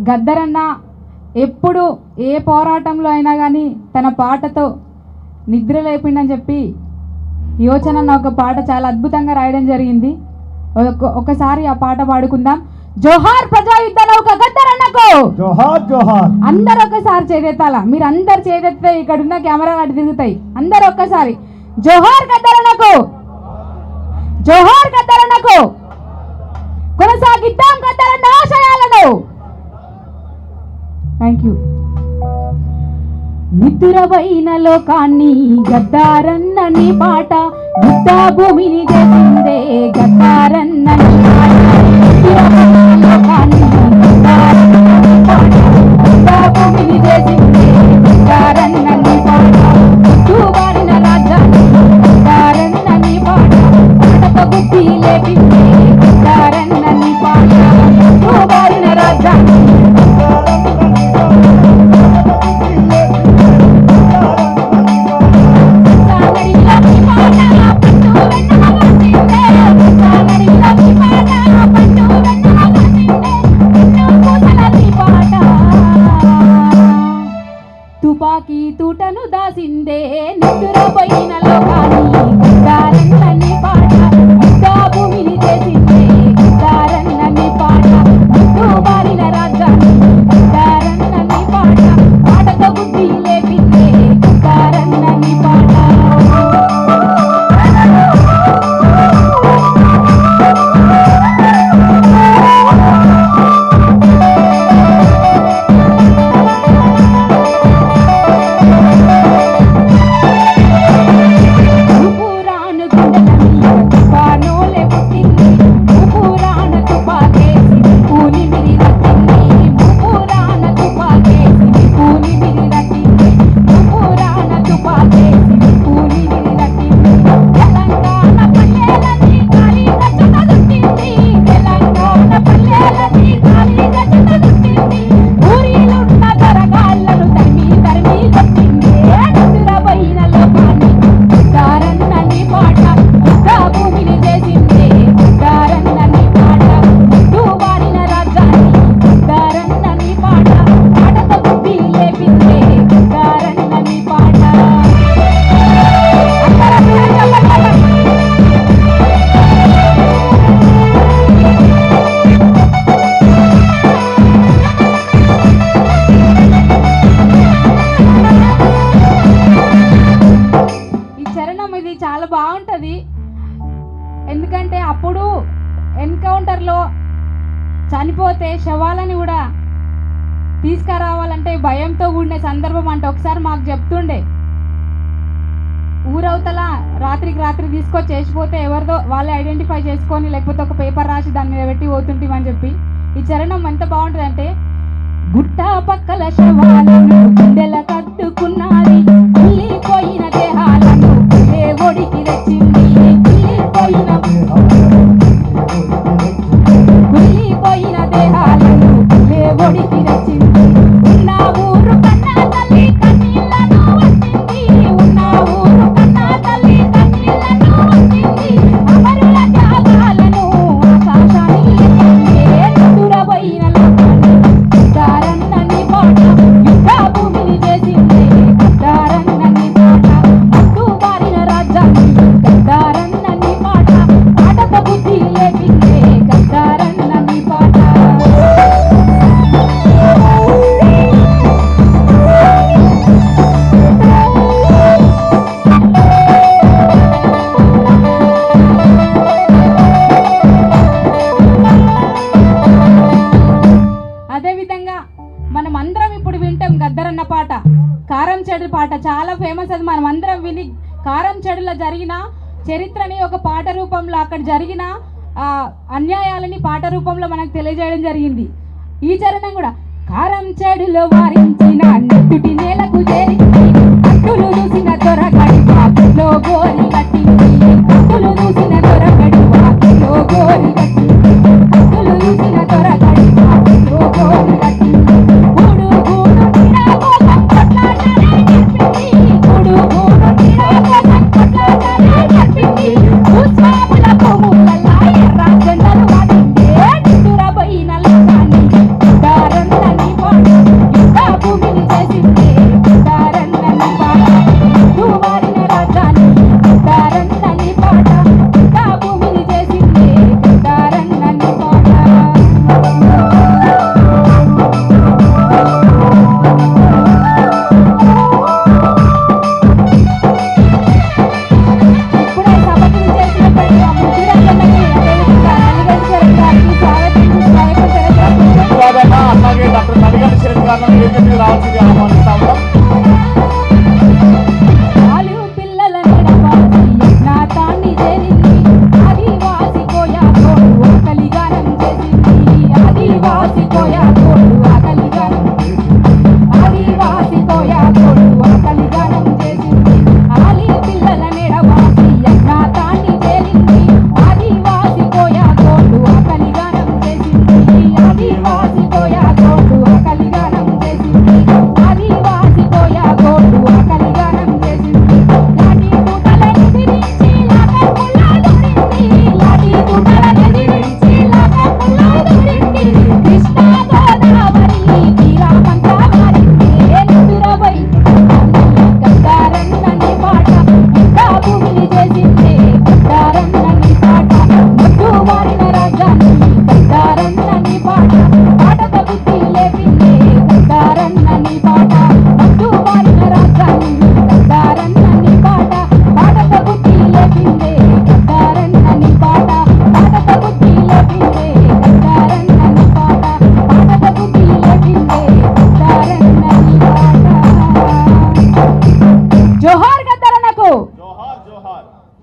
గద్దరన్న ఎప్పుడు ఏ పోరాటంలో అయినా కానీ తన పాటతో నిద్ర లేపిండని చెప్పి యోచన ఒక పాట చాలా అద్భుతంగా రాయడం జరిగింది. ఒకసారి ఆ పాట పాడుకుందాం. జోహార్ ప్రజాయుద్ధ నౌక గద్దరన్నకు జోహార్ జోహార్. అందరు ఒక్కసారి చేదెత్తాల. మీరు అందరు చేదెత్తే ఇక్కడ ఉన్న కెమెరా అటు తిరుగుతాయి. అందరు ఒక్కసారి జోహార్ గద్దరన్నకు, జోహార్ గద్దరన్నకు. కొనసాగిద్దాం గద్దరన్న ఆశయాలను. Thank you. నిద్రపోయిన లోకాన్ని గద్దారన్నని పాట యుద్ధ భూమిని చేసిందే గద్దారన్నని పాట. నిద్రపోయిన లోకాన్ని గద్దారన్నని పాట యుద్ధ భూమిని చేసిందే గద్దారన్నని పాట. చుట్టుబారిన రాజ్యాన్ని గద్దారన్నని పాట పాటతో గుడ్డి లేపిందే గద్దారన్నని పాట. చుట్టుబారిన రాజ్యాన్ని తుపాకీ తూటను దాసిందే నిద్రపోయిన లోకాన్ని గద్దారన్నని పాట యుద్ధ భూమిని చేసిందే గద్దారన్నని పాట. చుట్టుబారిన రాజ్యాన్ని గద్దారన్నని పాట పాటతో బుద్ధి లేపిందే గద్దారన్నని పాట. చాలా బాగుంటుంది. ఎందుకంటే అప్పుడు ఎన్కౌంటర్లో చనిపోతే శవాలని కూడా తీసుకురావాలంటే భయంతో కూడిన సందర్భం. అంటే ఒకసారి మాకు చెప్తుండే, ఊరవతల రాత్రికి తీసుకొచ్చి చేసిపోతే ఎవరిదో వాళ్ళే ఐడెంటిఫై చేసుకొని లేకపోతే ఒక పేపర్ రాసి దాని మీద పెట్టి పోతుంటామని చెప్పి. ఈ చరణం ఎంత బాగుంటుంది అంటే, గుట్ట పక్కల శవాలను గుండెల కట్టుకున్నది వెళ్ళిపోయిన దేహాలను ఒడికి తెచ్చింది. వెళ్ళిపోయిన దేహాలను ఒడికి తెచ్చింది. ఉన్న ఊరు కన్నా తల్లి కన్నీళ్లను వచ్చింది. ఉన్న ఊరు కన్నా తల్లి కన్నీళ్లను వచ్చింది. అమరుల త్యాగాలను ఆకాశానికి ఎత్తురబోయిన లోకాన్ని గద్దారన్నని పాట యుద్ధ భూమిని చేసిందే గద్దారన్నని పాట. చుట్టుబారిన రాజ్యాన్ని గద్దారన్నని పాట పాటతో బుద్ధి లేపిందే గద్దారన్నని పాట. అదేవిధంగా మనం అందరం ఇప్పుడు వింటాం గద్దరన్న పాట, కారం చెడు పాట చాలా ఫేమస్. అది మనం అందరం విని కారం చెడులో జరిగిన చరిత్రని ఒక పాట రూపంలో అక్కడ జరిగిన అన్యాయాలని పాట రూపంలో మనకు తెలియజేయడం జరిగింది. ఈ చరణం కూడా కారం చెడులో వారించిన నెత్తుటి నేలకు చేరింది. అట్టులు చూసిన దొరగడి వాకిలో గోరి కట్టింది. అట్టులు చూసిన దొరగడి వాకిలో గోరి కట్టింది. అట్టులు చూసిన దొరగడి వాకిలో గోరి కట్టింది. గూడు గూడు నీడా కోసం కొట్లాటనే నేర్పింది. గూడు గూడు నీడా కోసం కొట్లాటనే నేర్పింది. భూస్వాముల భూములల్లా ఎర్ర జెండలు వాడిందే నిద్రపోయిన లోకాన్ని గద్దారన్నని కళాకారులను వేదిక మీద రావాల్సింది ఆహ్వానిస్తా ఉన్నాం. ఆలు పిల్లల నడవాసి యజ్ఞాతాన్ని చేసింది ఆదివాసి కోయా తోడు ఆకలిగానం చేసింది ఆదివాసి కోయా తోడు ఆకలిగానం ఆదివాసి కోయా తోడు ఆకలిగానం చేసింది ఆలి పిల్లల నడవాసి యజ్ఞాతాన్ని చేసింది ఆదివాసి కోయా తోడు ఆకలిగానం చేసింది ఆదివాసి కోయా తోడు ఆకలిగానం చేసింది ఆదివాసి కోయా తోడు ఆకలిగానం చేసింది లాఠీ తూటాలనెదిరించి లాకపుల్లా దూరింది లాఠీ తూటాలనెదిరించి లాకపుల్లా దూరింది కృష్ణా గోదావరి తీరమంతా మారింది నెత్తురబై గద్దారన్నని పాట ఇంత భూమిని చేసింది గద్దారన్నని పాట ముట్టు మారిన